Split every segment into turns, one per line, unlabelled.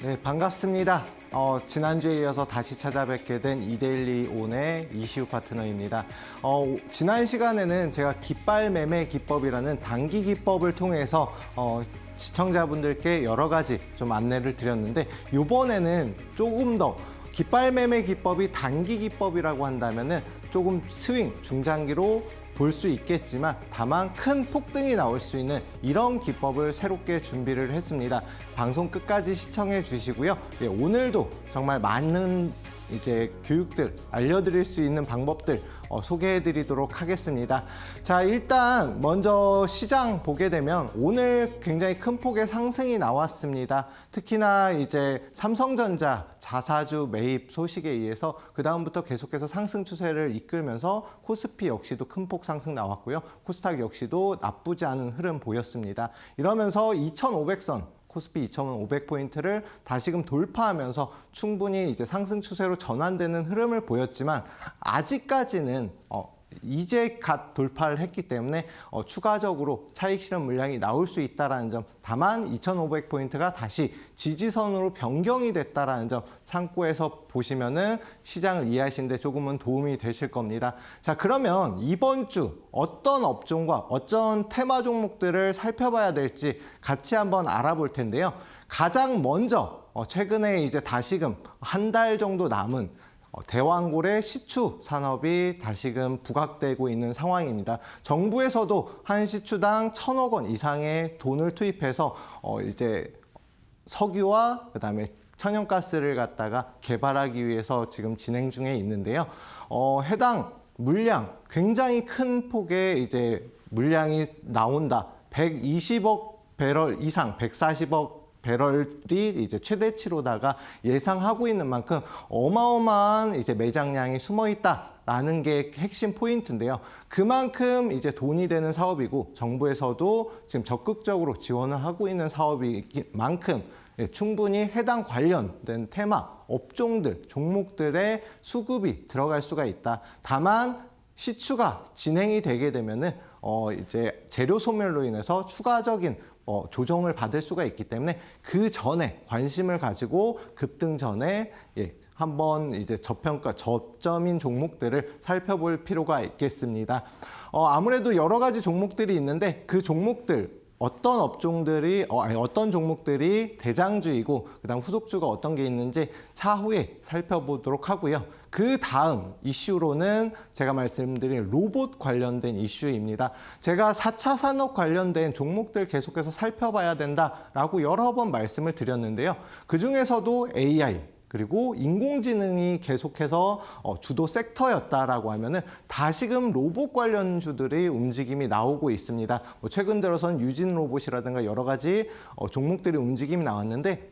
네, 반갑습니다. 지난주에 이어서 다시 찾아뵙게 된 이데일리 온의 이시우 파트너입니다. 지난 시간에는 제가 깃발 매매 기법이라는 단기 기법을 통해서 시청자분들께 여러 가지 좀 안내를 드렸는데, 이번에는 조금 더 깃발 매매 기법이 단기 기법이라고 한다면은 조금 스윙, 중장기로 볼 수 있겠지만 다만 큰 폭등이 나올 수 있는 이런 기법을 새롭게 준비를 했습니다. 방송 끝까지 시청해 주시고요. 예, 오늘도 정말 많은 교육들 알려드릴 수 있는 방법들 소개해 드리도록 하겠습니다. 자, 일단 먼저 시장 보게 되면 오늘 굉장히 큰 폭의 상승이 나왔습니다. 특히나 삼성전자 자사주 매입 소식에 의해서 그 다음부터 계속해서 상승 추세를 이끌면서 코스피 역시도 큰 폭 상승 나왔고요. 코스닥 역시도 나쁘지 않은 흐름 보였습니다. 이러면서 2500선 코스피 2500포인트를 다시금 돌파하면서 충분히 상승 추세로 전환되는 흐름을 보였지만, 아직까지는 이제 갓 돌파를 했기 때문에 추가적으로 차익 실현 물량이 나올 수 있다는 점, 다만 2500포인트가 다시 지지선으로 변경이 됐다는 점 참고해서 보시면은 시장을 이해하시는데 조금은 도움이 되실 겁니다. 자, 그러면 이번 주 어떤 업종과 어떤 테마 종목들을 살펴봐야 될지 같이 한번 알아볼 텐데요. 가장 먼저 최근에 다시금 한 달 정도 남은 대왕고래 시추 산업이 다시금 부각되고 있는 상황입니다. 정부에서도 한 시추당 1,000억 원 이상의 돈을 투입해서 석유와 그다음에 천연가스를 갖다가 개발하기 위해서 지금 진행 중에 있는데요. 해당 물량, 굉장히 큰 폭의 물량이 나온다. 120억 배럴 이상, 140억 배럴이 최대치로다가 예상하고 있는 만큼 어마어마한 매장량이 숨어 있다라는 게 핵심 포인트인데요. 그만큼 돈이 되는 사업이고 정부에서도 지금 적극적으로 지원을 하고 있는 사업인 만큼 충분히 해당 관련된 테마, 업종들, 종목들의 수급이 들어갈 수가 있다. 다만 시추가 진행이 되게 되면은 재료 소멸로 인해서 추가적인 조정을 받을 수가 있기 때문에 그 전에 관심을 가지고 급등 전에 한번 저평가, 저점인 종목들을 살펴볼 필요가 있겠습니다. 아무래도 여러 가지 종목들이 있는데 그 종목들 어떤 업종들이 어떤 종목들이 대장주이고 그다음 후속주가 어떤 게 있는지 차후에 살펴보도록 하고요. 그 다음 이슈로는 제가 말씀드린 로봇 관련된 이슈입니다. 제가 4차 산업 관련된 종목들 계속해서 살펴봐야 된다라고 여러 번 말씀을 드렸는데요. 그중에서도 AI 그리고 인공지능이 계속해서 주도 섹터였다라고 하면은 다시금 로봇 관련주들의 움직임이 나오고 있습니다. 최근 들어선 유진 로봇이라든가 여러 가지 종목들의 움직임이 나왔는데,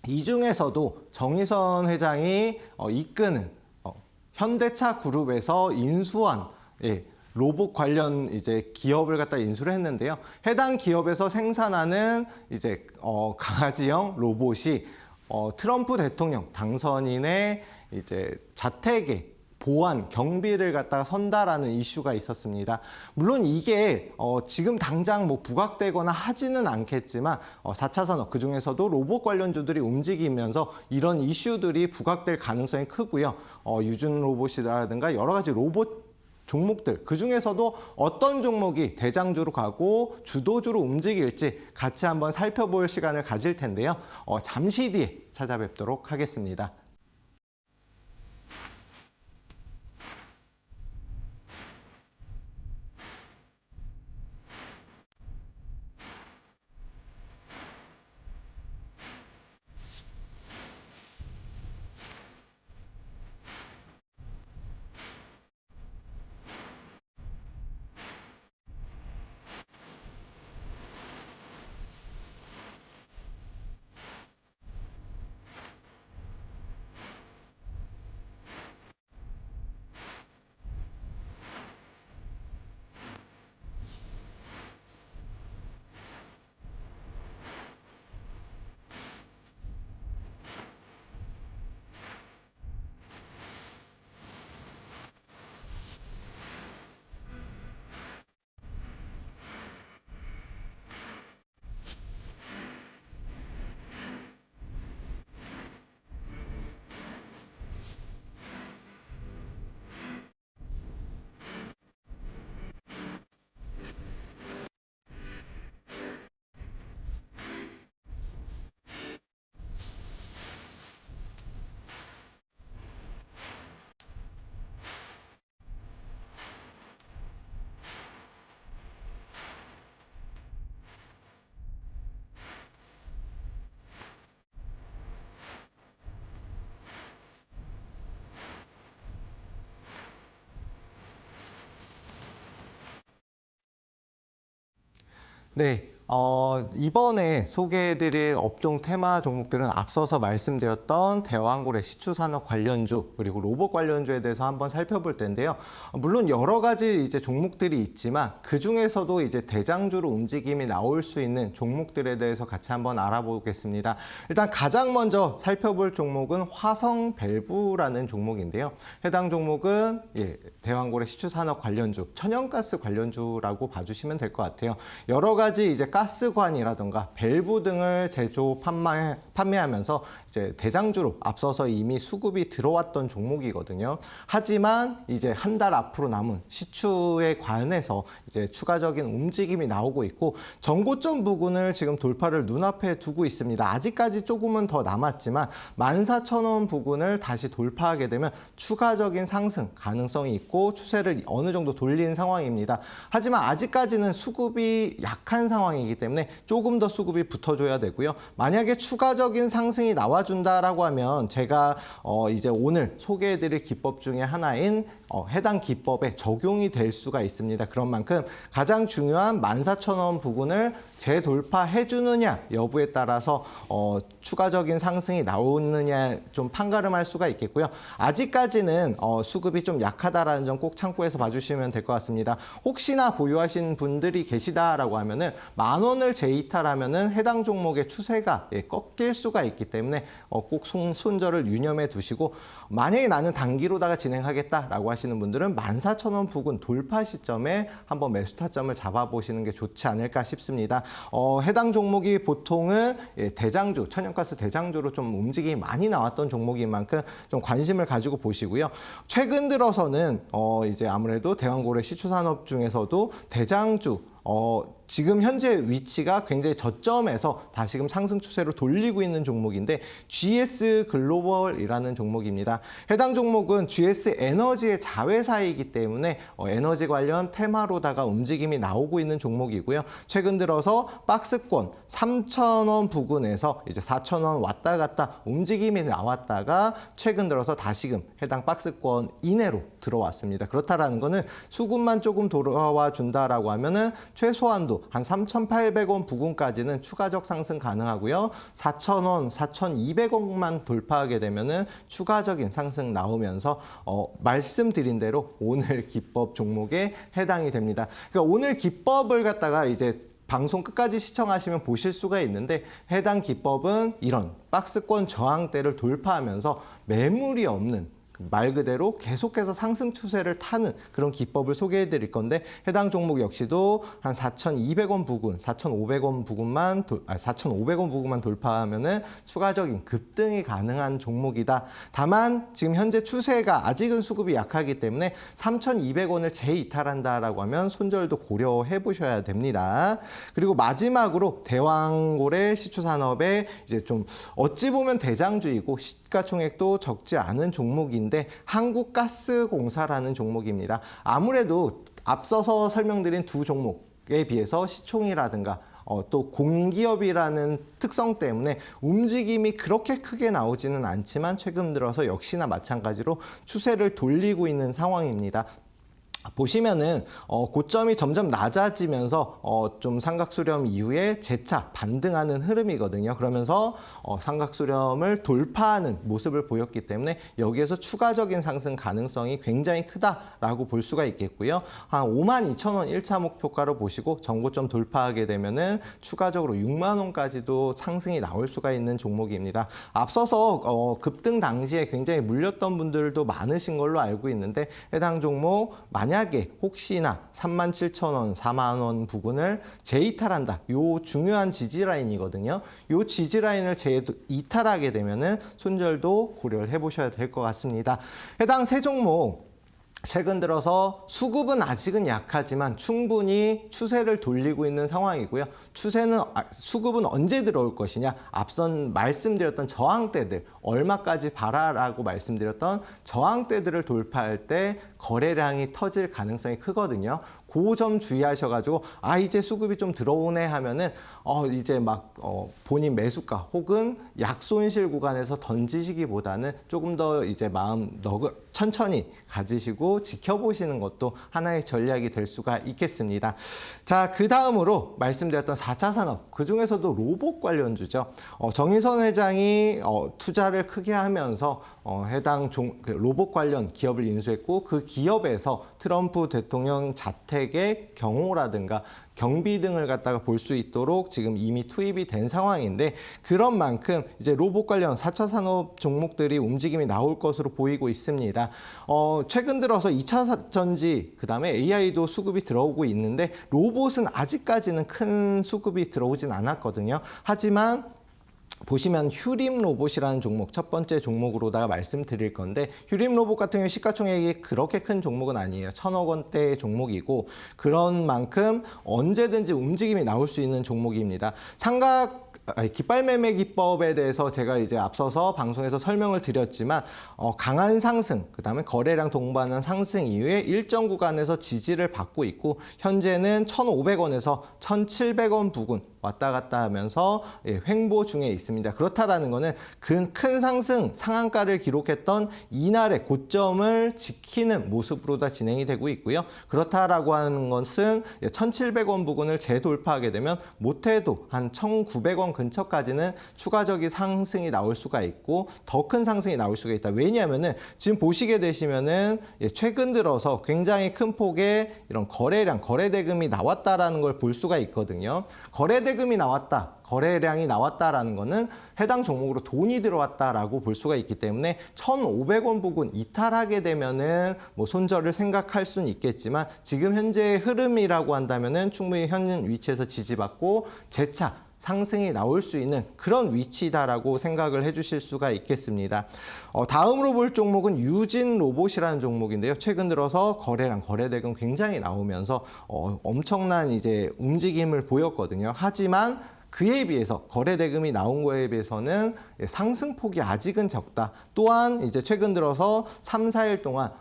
이 중에서도 정의선 회장이 이끄는 현대차 그룹에서 인수한 로봇 관련 기업을 갖다 인수를 했는데요. 해당 기업에서 생산하는 강아지형 로봇이 트럼프 대통령 당선인의 자택에 보안, 경비를 갖다가 선다라는 이슈가 있었습니다. 물론 이게 지금 당장 부각되거나 하지는 않겠지만 4차 산업 그중에서도 로봇 관련주들이 움직이면서 이런 이슈들이 부각될 가능성이 크고요. 유준 로봇이라든가 여러 가지 로봇 종목들, 그중에서도 어떤 종목이 대장주로 가고 주도주로 움직일지 같이 한번 살펴볼 시간을 가질 텐데요. 잠시 뒤에 찾아뵙도록 하겠습니다. 네, 이번에 소개해드릴 업종 테마 종목들은 앞서서 말씀드렸던 대왕고래 시추산업 관련주 그리고 로봇 관련주에 대해서 한번 살펴볼 텐데요. 물론 여러 가지 이제 종목들이 있지만 그 중에서도 이제 대장주로 움직임이 나올 수 있는 종목들에 대해서 같이 한번 알아보겠습니다. 일단 가장 먼저 살펴볼 종목은 화성밸브라는 종목인데요. 해당 종목은 대왕고래 시추산업 관련주, 천연가스 관련주라고 봐주시면 될 것 같아요. 여러 가지 이제 가스관이라던가 밸브 등을 제조 판매하면서 이제 대장주로 앞서서 이미 수급이 들어왔던 종목이거든요. 하지만 이제 한 달 앞으로 남은 시추에 관해서 이제 추가적인 움직임이 나오고 있고 전고점 부근을 지금 돌파를 눈앞에 두고 있습니다. 아직까지 조금은 더 남았지만 14,000원 부근을 다시 돌파하게 되면 추가적인 상승 가능성이 있고 추세를 어느 정도 돌린 상황입니다. 하지만 아직까지는 수급이 약한 상황이기 때문에 조금 더 수급이 붙어줘야 되고요. 만약에 추가적인 상승이 나와준다라고 하면 제가 이제 오늘 소개해드릴 기법 중에 하나인 해당 기법에 적용이 될 수가 있습니다. 그런 만큼 가장 중요한 14,000원 부근을 재돌파해 주느냐 여부에 따라서 추가적인 상승이 나오느냐 좀 판가름할 수가 있겠고요. 아직까지는 수급이 좀 약하다라는 점 꼭 참고해서 봐주시면 될 것 같습니다. 혹시나 보유하신 분들이 계시다라고 하면은 10,000원을 재이탈하면은 해당 종목의 추세가 꺾일 수가 있기 때문에 꼭 손절을 유념해 두시고 만약에 나는 단기로다가 진행하겠다라고 하시는 분들은 14,000원 부근 돌파 시점에 한번 매수 타점을 잡아보시는 게 좋지 않을까 싶습니다. 해당 종목이 보통은 대장주, 천연가스 대장주로 좀 움직임이 많이 나왔던 종목인 만큼 좀 관심을 가지고 보시고요. 최근 들어서는 이제 아무래도 대왕고래 시추산업 중에서도 대장주 지금 현재 위치가 굉장히 저점에서 다시금 상승 추세로 돌리고 있는 종목인데 GS 글로벌이라는 종목입니다. 해당 종목은 GS 에너지의 자회사이기 때문에 에너지 관련 테마로다가 움직임이 나오고 있는 종목이고요. 최근 들어서 박스권 3,000원 부근에서 이제 4,000원 왔다 갔다 움직임이 나왔다가 최근 들어서 다시금 해당 박스권 이내로 들어왔습니다. 그렇다라는 거는 수급만 조금 돌아와 준다라고 하면은 최소한도 한 3,800원 부근까지는 추가적 상승 가능하고요. 4,000원, 4,200원만 돌파하게 되면은 추가적인 상승 나오면서 말씀드린 대로 오늘 기법 종목에 해당이 됩니다. 그러니까 오늘 기법을 갖다가 이제 방송 끝까지 시청하시면 보실 수가 있는데 해당 기법은 이런 박스권 저항대를 돌파하면서 매물이 없는 말 그대로 계속해서 상승 추세를 타는 그런 기법을 소개해 드릴 건데 해당 종목 역시도 한 4,200원 부근, 4,500원 부근만 4,500원 부근만 돌파하면은 추가적인 급등이 가능한 종목이다. 다만 지금 현재 추세가 아직은 수급이 약하기 때문에 3,200원을 재이탈한다라고 하면 손절도 고려해 보셔야 됩니다. 그리고 마지막으로 대왕고래 시추산업의 이제 좀 어찌 보면 대장주이고 시가총액도 적지 않은 종목인데 한국가스공사라는 종목입니다. 아무래도 앞서서 설명드린 두 종목에 비해서 시총이라든가 또 공기업이라는 특성 때문에 움직임이 그렇게 크게 나오지는 않지만 최근 들어서 역시나 마찬가지로 추세를 돌리고 있는 상황입니다. 보시면은 고점이 점점 낮아지면서 좀 삼각수렴 이후에 재차 반등하는 흐름이거든요. 그러면서 삼각수렴을 돌파하는 모습을 보였기 때문에 여기에서 추가적인 상승 가능성이 굉장히 크다라고 볼 수가 있겠고요. 한 52,000원 1차 목표가로 보시고 전고점 돌파하게 되면은 추가적으로 6만 원까지도 상승이 나올 수가 있는 종목입니다. 앞서서 급등 당시에 굉장히 물렸던 분들도 많으신 걸로 알고 있는데 해당 종목 만약에 혹시나 37,000원, 4만 원 부근을 재이탈한다. 요 중요한 지지라인이거든요. 요 지지라인을 재이탈하게 되면은 손절도 고려를 해보셔야 될 것 같습니다. 해당 세 종목 최근 들어서 수급은 아직은 약하지만 충분히 추세를 돌리고 있는 상황이고요. 수급은 언제 들어올 것이냐? 앞선 말씀드렸던 저항대들, 얼마까지 봐라라고 말씀드렸던 저항대들을 돌파할 때 거래량이 터질 가능성이 크거든요. 그 점 주의하셔가지고 이제 수급이 좀 들어오네 하면은 이제 막 본인 매수가 혹은 약손실 구간에서 던지시기보다는 조금 더 이제 마음 천천히 가지시고 보시고 지켜보시는 것도 하나의 전략이 될 수가 있겠습니다. 자, 그 다음으로 말씀드렸던 4차 산업, 그 중에서도 로봇 관련주죠. 정의선 회장이 투자를 크게 하면서 해당 로봇 관련 기업을 인수했고, 그 기업에서 트럼프 대통령 자택의 경호라든가 경비 등을 갖다가 볼 수 있도록 지금 이미 투입이 된 상황인데, 그런 만큼 이제 로봇 관련 4차 산업 종목들이 움직임이 나올 것으로 보이고 있습니다. 최근 들어서 2차 전지, 그다음에 AI도 수급이 들어오고 있는데, 로봇은 아직까지는 큰 수급이 들어오진 않았거든요. 하지만 보시면 휴림 로봇이라는 종목, 첫 번째 종목으로다가 말씀드릴 건데, 휴림 로봇 같은 경우 시가총액이 그렇게 큰 종목은 아니에요. 1,000억 원대의 종목이고, 그런 만큼 언제든지 움직임이 나올 수 있는 종목입니다. 깃발 매매 기법에 대해서 제가 이제 앞서서 방송에서 설명을 드렸지만, 강한 상승, 그다음에 거래량 동반한 상승 이후에 일정 구간에서 지지를 받고 있고, 현재는 1,500원에서 1,700원 부근 왔다 갔다 하면서 횡보 중에 있습니다. 그렇다라는 것은 큰 상승 상한가를 기록했던 이날의 고점을 지키는 모습으로 다 진행이 되고 있고요. 그렇다라고 하는 것은 1,700원 부근을 재돌파하게 되면 못해도 한 1,900원 근처까지는 추가적인 상승이 나올 수가 있고, 더 큰 상승이 나올 수가 있다. 왜냐하면은 지금 보시게 되시면은 최근 들어서 굉장히 큰 폭의 이런 거래량, 거래대금이 나왔다라는 걸 볼 수가 있거든요. 거래대금이 나왔다, 거래량이 나왔다라는 거는 해당 종목으로 돈이 들어왔다라고 볼 수가 있기 때문에 1,500원 부근 이탈하게 되면은 뭐 손절을 생각할 수는 있겠지만, 지금 현재의 흐름이라고 한다면은 충분히 현 위치에서 지지받고 재차 상승이 나올 수 있는 그런 위치다라고 생각을 해주실 수가 있겠습니다. 다음으로 볼 종목은 유진 로봇이라는 종목인데요. 최근 들어서 거래량, 거래대금 굉장히 나오면서 엄청난 이제 움직임을 보였거든요. 하지만 그에 비해서 거래대금이 나온 거에 비해서는 상승폭이 아직은 적다. 또한 이제 최근 들어서 3, 4일 동안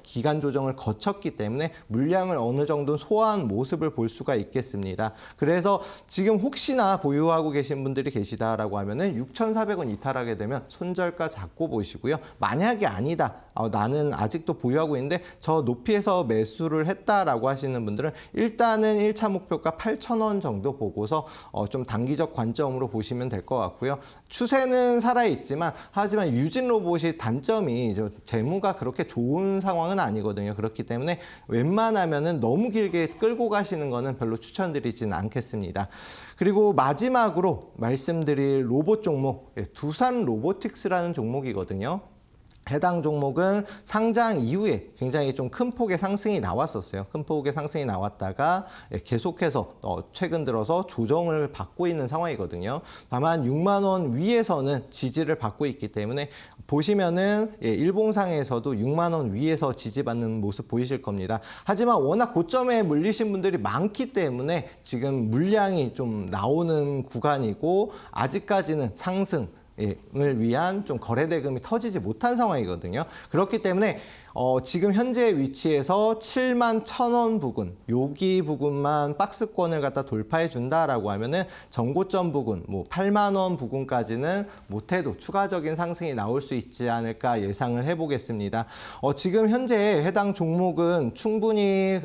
기간 조정을 거쳤기 때문에 물량을 어느 정도 소화한 모습을 볼 수가 있겠습니다. 그래서 지금 혹시나 보유하고 계신 분들이 계시다라고 하면은 6,400원 이탈하게 되면 손절가 잡고 보시고요. 만약에 아니다, 나는 아직도 보유하고 있는데 저 높이에서 매수를 했다라고 하시는 분들은 일단은 1차 목표가 8,000원 정도 보고서 좀 단기적 관점으로 보시면 될 것 같고요. 추세는 살아있지만, 하지만 유진 로봇이 단점이 재무가 그렇게 좋은 상황은 아니거든요. 그렇기 때문에 웬만하면은 너무 길게 끌고 가시는 거는 별로 추천드리지는 않겠습니다. 그리고 마지막으로 말씀드릴 로봇 종목, 두산 로보틱스라는 종목이거든요. 해당 종목은 상장 이후에 굉장히 좀 큰 폭의 상승이 나왔었어요. 큰 폭의 상승이 나왔다가 계속해서 최근 들어서 조정을 받고 있는 상황이거든요. 다만 6만 원 위에서는 지지를 받고 있기 때문에 보시면은 일봉상에서도 6만 원 위에서 지지받는 모습 보이실 겁니다. 하지만 워낙 고점에 물리신 분들이 많기 때문에 지금 물량이 좀 나오는 구간이고, 아직까지는 상승 을 위한 좀 거래대금이 터지지 못한 상황이거든요. 그렇기 때문에 지금 현재 위치에서 7만 1,000원 부근, 여기 부근만 박스권을 갖다 돌파해 준다라고 하면은 전고점 부근, 뭐 8만 원 부근까지는 못해도 추가적인 상승이 나올 수 있지 않을까 예상을 해보겠습니다. 지금 현재 해당 종목은 충분히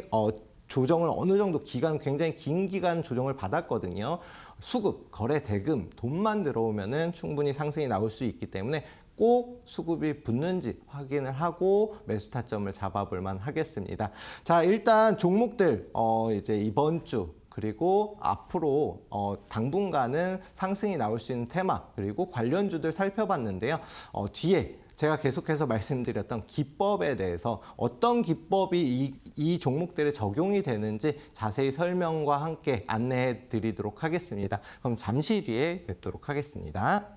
조정을 어느 정도 기간, 굉장히 긴 기간 조정을 받았거든요. 수급, 거래 대금, 돈만 들어오면은 충분히 상승이 나올 수 있기 때문에 꼭 수급이 붙는지 확인을 하고 매수 타점을 잡아볼 만 하겠습니다. 자, 일단 종목들 이제 이번 주 그리고 앞으로 당분간은 상승이 나올 수 있는 테마, 그리고 관련주들 살펴봤는데요. 뒤에 제가 계속해서 말씀드렸던 기법에 대해서 어떤 기법이 이 종목들에 적용이 되는지 자세히 설명과 함께 안내해 드리도록 하겠습니다. 그럼 잠시 뒤에 뵙도록 하겠습니다.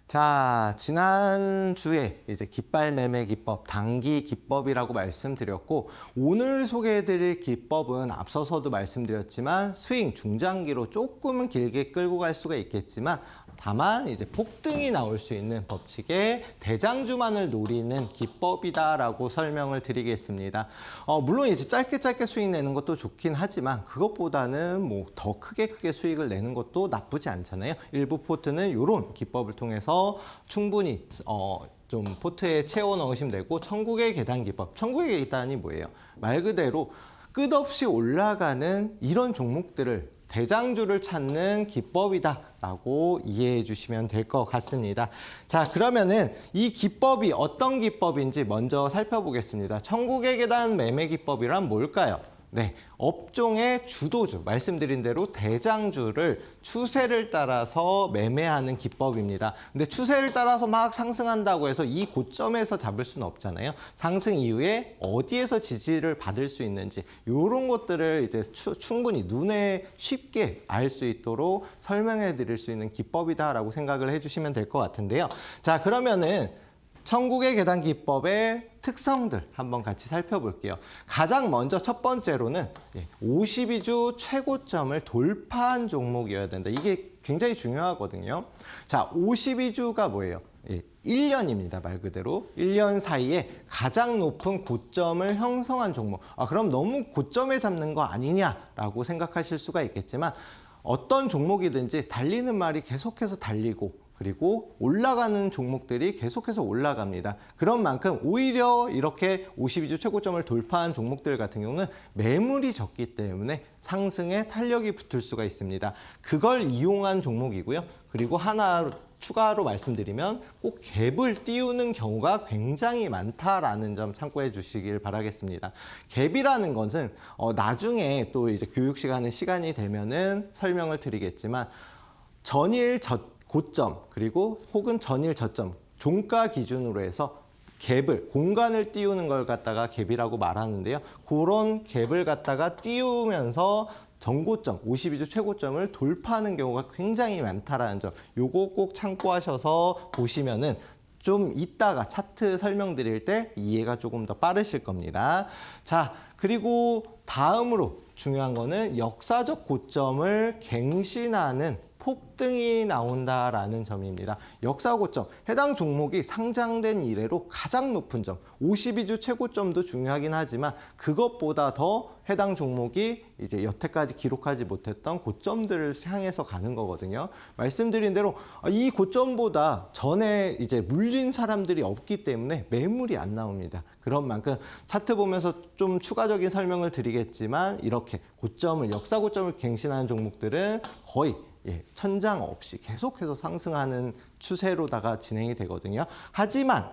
자, 지난주에 이제 깃발 매매 기법, 단기 기법이라고 말씀드렸고, 오늘 소개해드릴 기법은 앞서서도 말씀드렸지만 스윙 중장기로 조금은 길게 끌고 갈 수가 있겠지만, 다만 이제 폭등이 나올 수 있는 법칙의 대장주만을 노리는 기법이다라고 설명을 드리겠습니다. 물론 이제 짧게 수익 내는 것도 좋긴 하지만 그것보다는 뭐 더 크게 수익을 내는 것도 나쁘지 않잖아요. 일부 포트는 이런 기법을 통해서 충분히 좀 포트에 채워 넣으시면 되고, 천국의 계단 기법. 천국의 계단이 뭐예요? 말 그대로 끝없이 올라가는 이런 종목들을 대장주를 찾는 기법이다라고 이해해 주시면 될 것 같습니다. 자, 그러면은 이 기법이 어떤 기법인지 먼저 살펴보겠습니다. 천국의 계단 매매 기법이란 뭘까요? 네, 업종의 주도주, 말씀드린 대로 대장주를 추세를 따라서 매매하는 기법입니다. 근데 추세를 따라서 막 상승한다고 해서 이 고점에서 잡을 수는 없잖아요. 상승 이후에 어디에서 지지를 받을 수 있는지 이런 것들을 이제 충분히 눈에 쉽게 알 수 있도록 설명해 드릴 수 있는 기법이다라고 생각을 해주시면 될 것 같은데요. 자, 그러면은 천국의 계단 기법의 특성들 한번 같이 살펴볼게요. 가장 먼저 첫 번째로는 52주 최고점을 돌파한 종목이어야 된다. 이게 굉장히 중요하거든요. 자, 52주가 뭐예요? 1년입니다. 말 그대로 1년 사이에 가장 높은 고점을 형성한 종목. 그럼 너무 고점에 잡는 거 아니냐라고 생각하실 수가 있겠지만, 어떤 종목이든지 달리는 말이 계속해서 달리고 그리고 올라가는 종목들이 계속해서 올라갑니다. 그런 만큼 오히려 이렇게 52주 최고점을 돌파한 종목들 같은 경우는 매물이 적기 때문에 상승에 탄력이 붙을 수가 있습니다. 그걸 이용한 종목이고요. 그리고 하나 추가로 말씀드리면 꼭 갭을 띄우는 경우가 굉장히 많다라는 점 참고해 주시길 바라겠습니다. 갭이라는 것은 나중에 또 이제 교육 시간이 되면은 설명을 드리겠지만, 전일 고점 그리고 혹은 전일 저점 종가 기준으로 해서 갭을 공간을 띄우는 걸 갖다가 갭이라고 말하는데요. 그런 갭을 갖다가 띄우면서 전고점 52주 최고점을 돌파하는 경우가 굉장히 많다라는 점, 요거 꼭 참고하셔서 보시면은 좀 이따가 차트 설명드릴 때 이해가 조금 더 빠르실 겁니다. 자, 그리고 다음으로 중요한 거는 역사적 고점을 갱신하는 폭등이 나온다라는 점입니다. 역사 고점, 해당 종목이 상장된 이래로 가장 높은 점, 52주 최고점도 중요하긴 하지만 그것보다 더 해당 종목이 이제 여태까지 기록하지 못했던 고점들을 향해서 가는 거거든요. 말씀드린 대로 이 고점보다 전에 이제 물린 사람들이 없기 때문에 매물이 안 나옵니다. 그런 만큼 차트 보면서 좀 추가적인 설명을 드리겠지만, 이렇게 고점을, 역사 고점을 갱신하는 종목들은 거의 천장 없이 계속해서 상승하는 추세로다가 진행이 되거든요. 하지만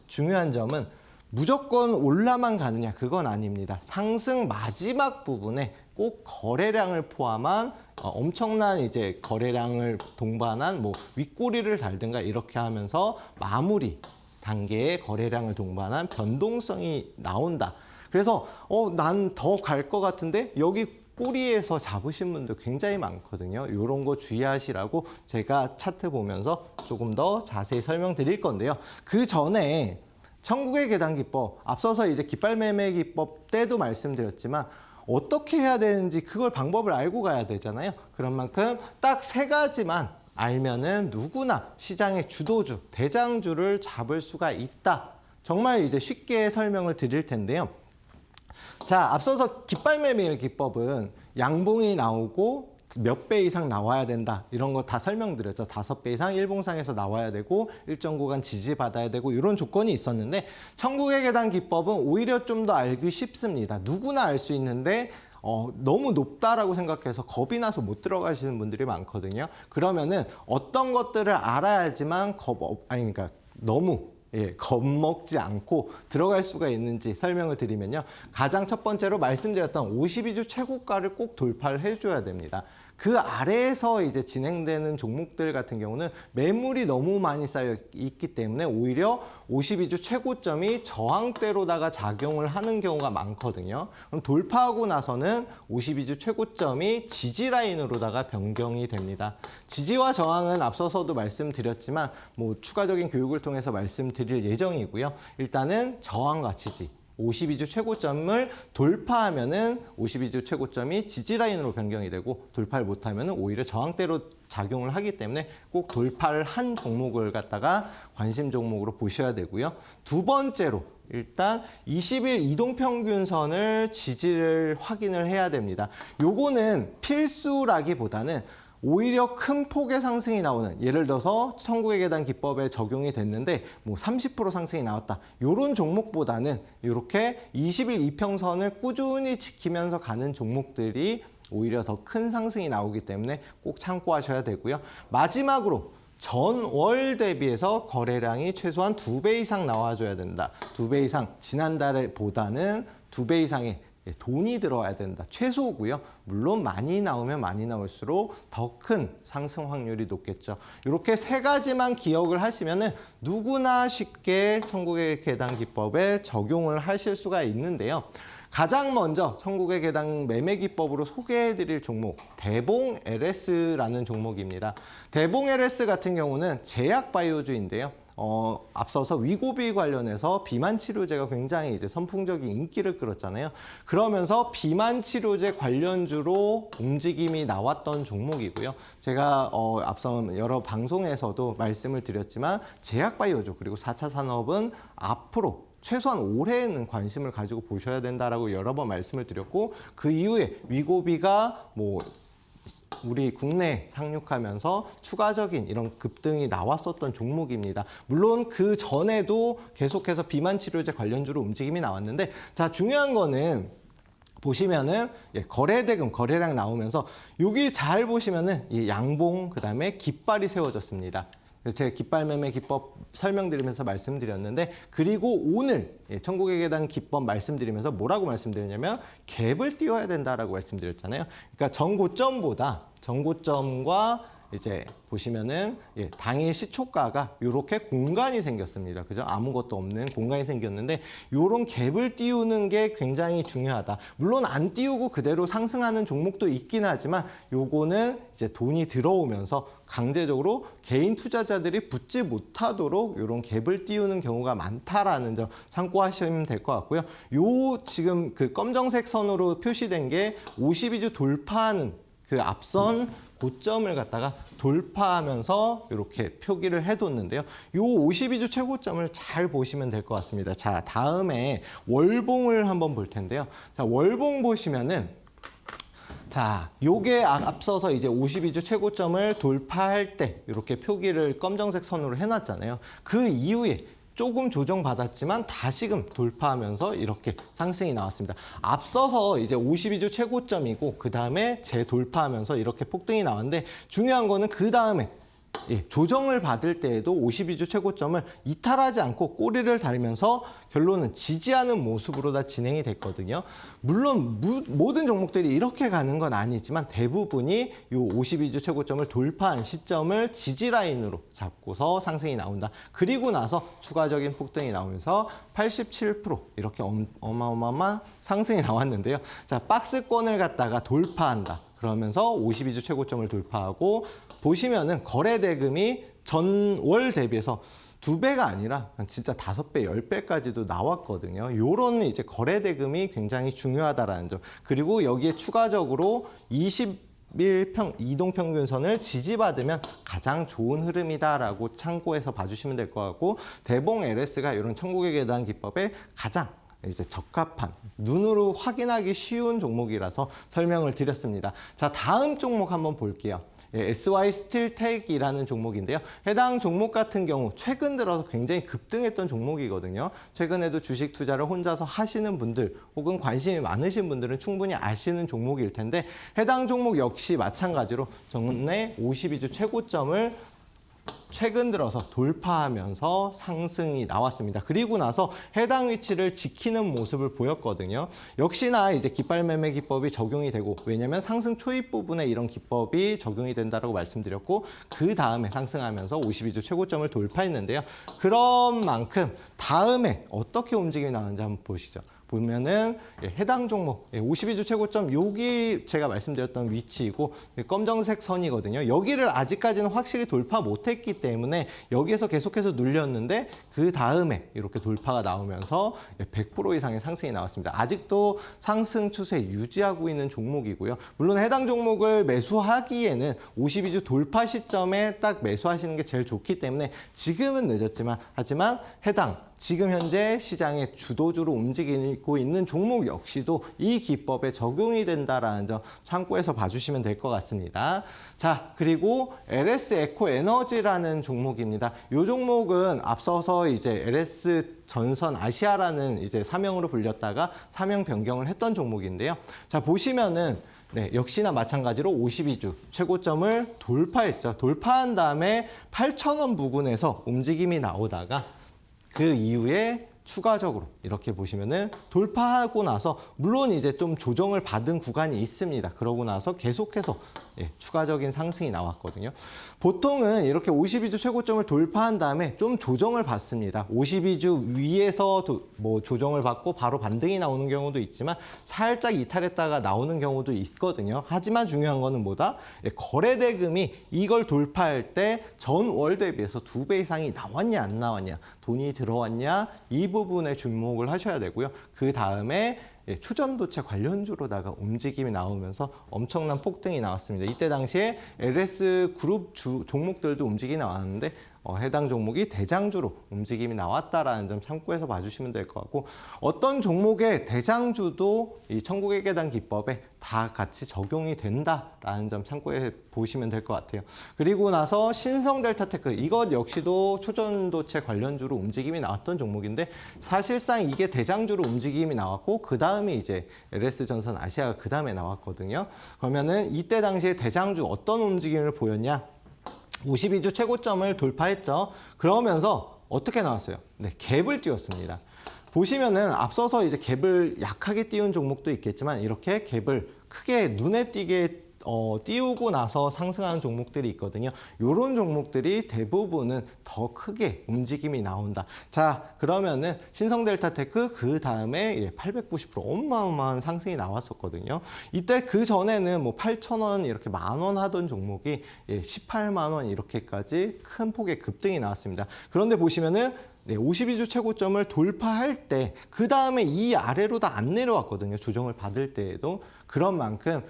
중요한 점은 무조건 올라만 가느냐, 그건 아닙니다. 상승 마지막 부분에 꼭 거래량을 포함한 엄청난 이제 거래량을 동반한 뭐 윗꼬리를 달든가 이렇게 하면서 마무리 단계의 거래량을 동반한 변동성이 나온다. 그래서 난 더 갈 것 같은데 여기 꼬리에서 잡으신 분들 굉장히 많거든요. 이런 거 주의하시라고 제가 차트 보면서 조금 더 자세히 설명드릴 건데요. 그 전에 천국의 계단 기법, 앞서서 이제 깃발 매매 기법 때도 말씀드렸지만 어떻게 해야 되는지 그걸 방법을 알고 가야 되잖아요. 그런 만큼 딱 3가지만 알면은 누구나 시장의 주도주, 대장주를 잡을 수가 있다. 정말 이제 쉽게 설명을 드릴 텐데요. 자, 앞서서 깃발 매매 기법은 양봉이 나오고 몇 배 이상 나와야 된다. 이런 거 다 설명드렸죠. 5배 이상 일봉상에서 나와야 되고 일정 구간 지지받아야 되고 이런 조건이 있었는데, 천국의 계단 기법은 오히려 좀 더 알기 쉽습니다. 누구나 알 수 있는데 너무 높다라고 생각해서 겁이 나서 못 들어가시는 분들이 많거든요. 그러면은 어떤 것들을 알아야지만 그러니까 너무 겁먹지 않고 들어갈 수가 있는지 설명을 드리면요. 가장 첫 번째로 말씀드렸던 52주 최고가를 꼭 돌파를 해줘야 됩니다. 그 아래에서 이제 진행되는 종목들 같은 경우는 매물이 너무 많이 쌓여 있기 때문에 오히려 52주 최고점이 저항대로다가 작용을 하는 경우가 많거든요. 그럼 돌파하고 나서는 52주 최고점이 지지 라인으로다가 변경이 됩니다. 지지와 저항은 앞서서도 말씀드렸지만 뭐 추가적인 교육을 통해서 말씀드릴 예정이고요. 일단은 저항과 지지. 52주 최고점을 돌파하면은 52주 최고점이 지지 라인으로 변경이 되고 돌파를 못하면은 오히려 저항대로 작용을 하기 때문에 꼭 돌파를 한 종목을 갖다가 관심 종목으로 보셔야 되고요. 두 번째로 일단 20일 이동평균선을 지지를 확인을 해야 됩니다. 요거는 필수라기보다는 오히려 큰 폭의 상승이 나오는, 예를 들어서 천국의 계단 기법에 적용이 됐는데 뭐 30% 상승이 나왔다. 이런 종목보다는 이렇게 20일 이평선을 꾸준히 지키면서 가는 종목들이 오히려 더 큰 상승이 나오기 때문에 꼭 참고하셔야 되고요. 마지막으로 전월 대비해서 거래량이 최소한 2배 이상 나와줘야 된다. 2배 이상, 지난달에 보다는 2배 이상의 돈이 들어와야 된다. 최소고요. 물론 많이 나오면 많이 나올수록 더 큰 상승 확률이 높겠죠. 이렇게 세 가지만 기억을 하시면은 누구나 쉽게 천국의 계단 기법에 적용을 하실 수가 있는데요. 가장 먼저 천국의 계단 매매 기법으로 소개해드릴 종목 대봉 LS라는 종목입니다. 대봉 LS 같은 경우는 제약 바이오주인데요. 앞서서 위고비 관련해서 비만 치료제가 굉장히 이제 선풍적인 인기를 끌었잖아요. 그러면서 비만 치료제 관련주로 움직임이 나왔던 종목이고요. 제가 앞서 여러 방송에서도 말씀을 드렸지만 제약 바이오주 그리고 4차 산업은 앞으로 최소한 올해에는 관심을 가지고 보셔야 된다라고 여러 번 말씀을 드렸고, 그 이후에 위고비가 뭐 우리 국내에 상륙하면서 추가적인 이런 급등이 나왔었던 종목입니다. 물론 그 전에도 계속해서 비만 치료제 관련주로 움직임이 나왔는데, 자, 중요한 거는 보시면은 거래대금, 거래량 나오면서 여기 잘 보시면은 이 양봉 그다음에 깃발이 세워졌습니다. 제가 깃발 매매 기법 설명드리면서 말씀드렸는데, 그리고 오늘 천국의 계단 기법 말씀드리면서 뭐라고 말씀드렸냐면 갭을 띄워야 된다라고 말씀드렸잖아요. 그러니까 전고점과 이제 보시면은 당일 시초가가 이렇게 공간이 생겼습니다. 그죠? 아무것도 없는 공간이 생겼는데 이런 갭을 띄우는 게 굉장히 중요하다. 물론 안 띄우고 그대로 상승하는 종목도 있긴 하지만 요거는 이제 돈이 들어오면서 강제적으로 개인 투자자들이 붙지 못하도록 이런 갭을 띄우는 경우가 많다라는 점 참고하시면 될 것 같고요. 요 지금 그 검정색 선으로 표시된 게 52주 돌파하는 그 앞선 고점을 갖다가 돌파하면서 이렇게 표기를 해뒀는데요. 요 52주 최고점을 잘 보시면 될 것 같습니다. 자, 다음에 월봉을 한번 볼 텐데요. 자, 월봉 보시면은 자, 요게 앞서서 이제 52주 최고점을 돌파할 때 이렇게 표기를 검정색 선으로 해놨잖아요. 그 이후에 조금 조정받았지만 다시금 돌파하면서 이렇게 상승이 나왔습니다. 앞서서 이제 52주 최고점이고 그 다음에 재돌파하면서 이렇게 폭등이 나왔는데, 중요한 거는 그 다음에 조정을 받을 때에도 52주 최고점을 이탈하지 않고 꼬리를 달면서 결론은 지지하는 모습으로 다 진행이 됐거든요. 물론 모든 종목들이 이렇게 가는 건 아니지만 대부분이 이 52주 최고점을 돌파한 시점을 지지 라인으로 잡고서 상승이 나온다. 그리고 나서 추가적인 폭등이 나오면서 87% 이렇게 어마어마한 상승이 나왔는데요. 자, 박스권을 갖다가 돌파한다. 그러면서 52주 최고점을 돌파하고 보시면은 거래 대금이 전월 대비해서 2배가 아니라 진짜 5배, 10배까지도 나왔거든요. 요런 이제 거래 대금이 굉장히 중요하다라는 점. 그리고 여기에 추가적으로 20일 이동평균선을 지지받으면 가장 좋은 흐름이다라고 참고해서 봐주시면 될 것 같고, 대봉 LS가 이런 천국의 계단 기법에 가장 이제 적합한, 눈으로 확인하기 쉬운 종목이라서 설명을 드렸습니다. 자, 다음 종목 한번 볼게요. SY 스틸텍이라는 종목인데요. 해당 종목 같은 경우 최근 들어서 굉장히 급등했던 종목이거든요. 최근에도 주식 투자를 혼자서 하시는 분들 혹은 관심이 많으신 분들은 충분히 아시는 종목일 텐데, 해당 종목 역시 마찬가지로 전에 52주 최고점을 최근 들어서 돌파하면서 상승이 나왔습니다. 그리고 나서 해당 위치를 지키는 모습을 보였거든요. 역시나 이제 깃발 매매 기법이 적용이 되고, 왜냐면 상승 초입 부분에 이런 기법이 적용이 된다라고 말씀드렸고, 그 다음에 상승하면서 52주 최고점을 돌파했는데요. 그런 만큼 다음에 어떻게 움직임이 나오는지 한번 보시죠. 보면은 해당 종목 52주 최고점, 여기 제가 말씀드렸던 위치이고 검정색 선이거든요. 여기를 아직까지는 확실히 돌파 못했기 때문에 여기에서 계속해서 눌렸는데 그 다음에 이렇게 돌파가 나오면서 100% 이상의 상승이 나왔습니다. 아직도 상승 추세 유지하고 있는 종목이고요. 물론 해당 종목을 매수하기에는 52주 돌파 시점에 딱 매수하시는 게 제일 좋기 때문에 지금은 늦었지만, 하지만 해당 지금 현재 시장의 주도주로 움직이고 있는 종목 역시도 이 기법에 적용이 된다라는 점 참고해서 봐주시면 될 것 같습니다. 자, 그리고 LS 에코 에너지라는 종목입니다. 이 종목은 앞서서 이제 LS 전선 아시아라는 이제 사명으로 불렸다가 사명 변경을 했던 종목인데요. 자, 보시면은 역시나 마찬가지로 52주 최고점을 돌파했죠. 돌파한 다음에 8,000원 부근에서 움직임이 나오다가 그 이후에 추가적으로 이렇게 보시면은 돌파하고 나서, 물론 이제 좀 조정을 받은 구간이 있습니다. 그러고 나서 계속해서 추가적인 상승이 나왔거든요. 보통은 이렇게 52주 최고점을 돌파한 다음에 좀 조정을 받습니다. 52주 위에서 뭐 조정을 받고 바로 반등이 나오는 경우도 있지만 살짝 이탈했다가 나오는 경우도 있거든요. 하지만 중요한 거는 뭐다? 거래대금이 이걸 돌파할 때 전월 대비해서 2배 이상이 나왔냐 안 나왔냐, 돈이 들어왔냐, 이 부분에 주목을 하셔야 되고요. 그 다음에 초전도체 관련주로다가 움직임이 나오면서 엄청난 폭등이 나왔습니다. 이때 당시에 LS 그룹 종목들도 움직임이 나왔는데 해당 종목이 대장주로 움직임이 나왔다라는 점 참고해서 봐주시면 될 것 같고, 어떤 종목의 대장주도 이 천국의 계단 기법에 다 같이 적용이 된다라는 점 참고해 보시면 될 것 같아요. 그리고 나서 신성델타테크, 이것 역시도 초전도체 관련주로 움직임이 나왔던 종목인데 사실상 이게 대장주로 움직임이 나왔고 그 다음에 이제 LS전선 아시아가 그 다음에 나왔거든요. 그러면은 이때 당시에 대장주 어떤 움직임을 보였냐? 52주 최고점을 돌파했죠. 그러면서 어떻게 나왔어요? 갭을 띄웠습니다. 보시면은 앞서서 이제 갭을 약하게 띄운 종목도 있겠지만 이렇게 갭을 크게 눈에 띄게 띄우고 나서 상승하는 종목들이 있거든요. 이런 종목들이 대부분은 더 크게 움직임이 나온다. 자, 그러면은 신성델타테크 그 다음에 890% 어마어마한 상승이 나왔었거든요. 이때 그 전에는 뭐 8,000원 이렇게 10,000원 하던 종목이 18만 원 이렇게까지 큰 폭의 급등이 나왔습니다. 그런데 보시면은 52주 최고점을 돌파할 때 그 다음에 이 아래로 다 안 내려왔거든요. 조정을 받을 때에도. 그런 만큼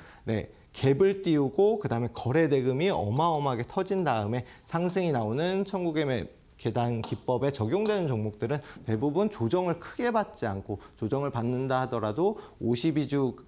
갭을 띄우고 그 다음에 거래대금이 어마어마하게 터진 다음에 상승이 나오는 천국의 계단 기법에 적용되는 종목들은 대부분 조정을 크게 받지 않고, 조정을 받는다 하더라도 52주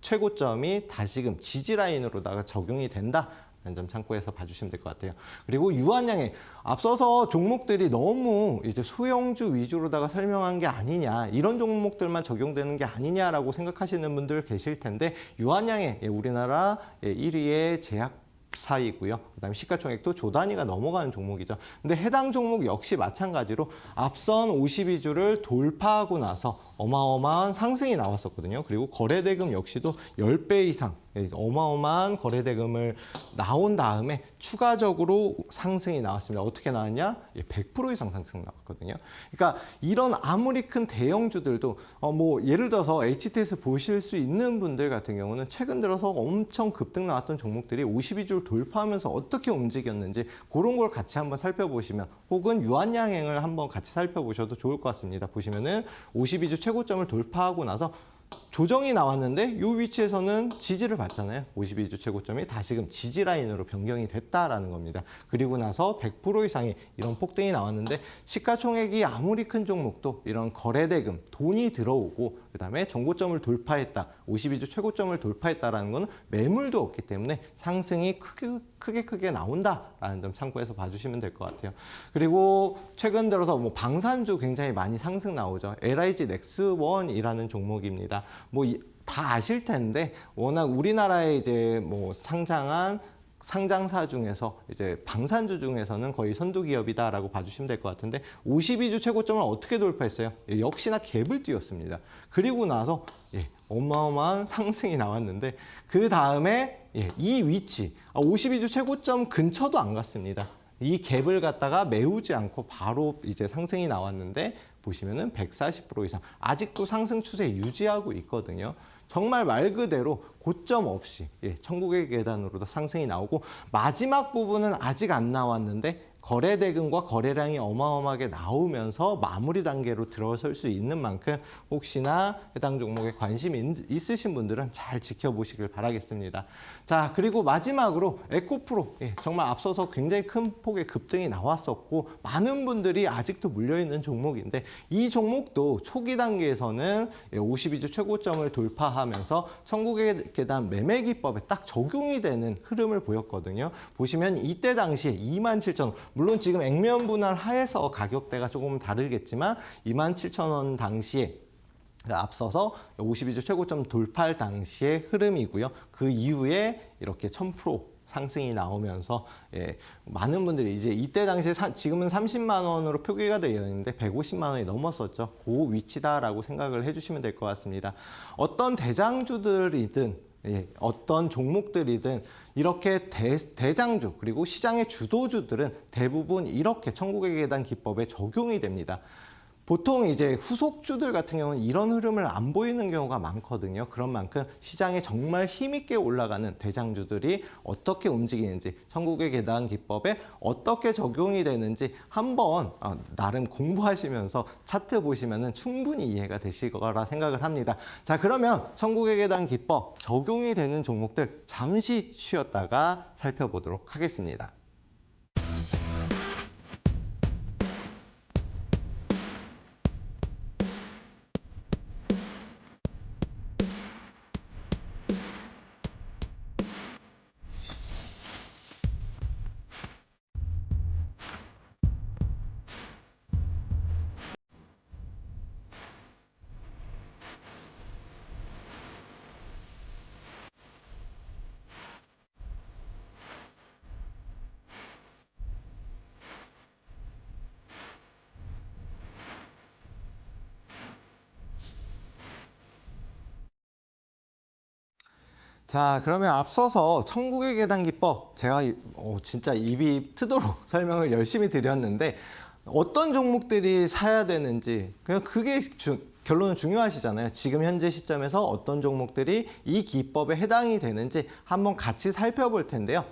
최고점이 다시금 지지라인으로다가 적용이 된다. 점 참고해서 봐주시면 될 것 같아요. 그리고 유한양행, 앞서서 종목들이 너무 이제 소형주 위주로다가 설명한 게 아니냐, 이런 종목들만 적용되는 게 아니냐라고 생각하시는 분들 계실 텐데, 유한양행 우리나라 1위의 제약사이고요. 그다음에 시가총액도 조 단위가 넘어가는 종목이죠. 근데 해당 종목 역시 마찬가지로 앞선 52주를 돌파하고 나서 어마어마한 상승이 나왔었거든요. 그리고 거래대금 역시도 10배 이상 어마어마한 거래대금을 나온 다음에 추가적으로 상승이 나왔습니다. 어떻게 나왔냐? 100% 이상 상승 나왔거든요. 그러니까 이런 아무리 큰 대형주들도 뭐 예를 들어서 HTS 보실 수 있는 분들 같은 경우는 최근 들어서 엄청 급등 나왔던 종목들이 52주를 돌파하면서 어떻게 움직였는지 그런 걸 같이 한번 살펴보시면, 혹은 유한양행을 한번 같이 살펴보셔도 좋을 것 같습니다. 보시면은 52주 최고점을 돌파하고 나서 조정이 나왔는데 이 위치에서는 지지를 받잖아요. 52주 최고점이 다시금 지지 라인으로 변경이 됐다라는 겁니다. 그리고 나서 100% 이상의 이런 폭등이 나왔는데, 시가총액이 아무리 큰 종목도 이런 거래대금, 돈이 들어오고 그다음에 정고점을 돌파했다, 52주 최고점을 돌파했다라는 거는 매물도 없기 때문에 상승이 크게 나온다라는 점 참고해서 봐주시면 될 것 같아요. 그리고 최근 들어서 뭐 방산주 굉장히 많이 상승 나오죠. LIG 넥스원이라는 종목입니다. 뭐 다 아실 텐데 워낙 우리나라에 이제 뭐 상장한 상장사 중에서 이제 방산주 중에서는 거의 선두 기업이다라고 봐주시면 될 것 같은데 52주 최고점을 어떻게 돌파했어요? 예, 역시나 갭을 띄웠습니다. 그리고 나서 어마어마한 상승이 나왔는데 그 다음에 이 위치 52주 최고점 근처도 안 갔습니다. 이 갭을 갖다가 메우지 않고 바로 이제 상승이 나왔는데 보시면은 140% 이상 아직도 상승 추세 유지하고 있거든요. 정말 말 그대로 고점 없이 천국의 계단으로도 상승이 나오고 마지막 부분은 아직 안 나왔는데 거래 대금과 거래량이 어마어마하게 나오면서 마무리 단계로 들어설 수 있는 만큼 혹시나 해당 종목에 관심이 있으신 분들은 잘 지켜보시길 바라겠습니다. 자, 그리고 마지막으로 에코프로 정말 앞서서 굉장히 큰 폭의 급등이 나왔었고 많은 분들이 아직도 물려있는 종목인데 이 종목도 초기 단계에서는 52주 최고점을 돌파하면서 천국의 계단 매매 기법에 딱 적용이 되는 흐름을 보였거든요. 보시면 이때 당시에 27,000원 물론 지금 액면 분할 하에서 가격대가 조금 다르겠지만 27,000원 당시에 앞서서 52주 최고점 돌파할 당시의 흐름이고요. 그 이후에 이렇게 1000% 상승이 나오면서 많은 분들이 이제 이때 당시에 지금은 30만 원으로 표기가 되어 있는데 150만 원이 넘었었죠. 그 위치다라고 생각을 해주시면 될 것 같습니다. 어떤 대장주들이든 어떤 종목들이든 이렇게 대장주 그리고 시장의 주도주들은 대부분 이렇게 천국의 계단 기법에 적용이 됩니다. 보통 이제 후속주들 같은 경우는 이런 흐름을 안 보이는 경우가 많거든요. 그런 만큼 시장에 정말 힘있게 올라가는 대장주들이 어떻게 움직이는지 천국의 계단 기법에 어떻게 적용이 되는지 한번 나름 공부하시면서 차트 보시면 충분히 이해가 되실 거라 생각을 합니다. 자, 그러면 천국의 계단 기법 적용이 되는 종목들 잠시 쉬었다가 살펴보도록 하겠습니다. 자, 그러면 앞서서 천국의 계단 기법 제가 진짜 입이 트도록 설명을 열심히 드렸는데 어떤 종목들이 사야 되는지 그냥 그게 결론은 중요하시잖아요. 지금 현재 시점에서 어떤 종목들이 이 기법에 해당이 되는지 한번 같이 살펴볼 텐데요.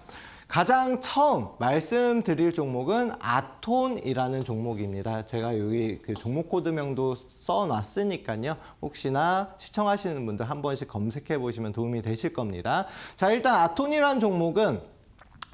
가장 처음 말씀드릴 종목은 아톤이라는 종목입니다. 제가 여기 그 종목 코드명도 써놨으니까요. 혹시나 시청하시는 분들 한 번씩 검색해 보시면 도움이 되실 겁니다. 자, 일단 아톤이라는 종목은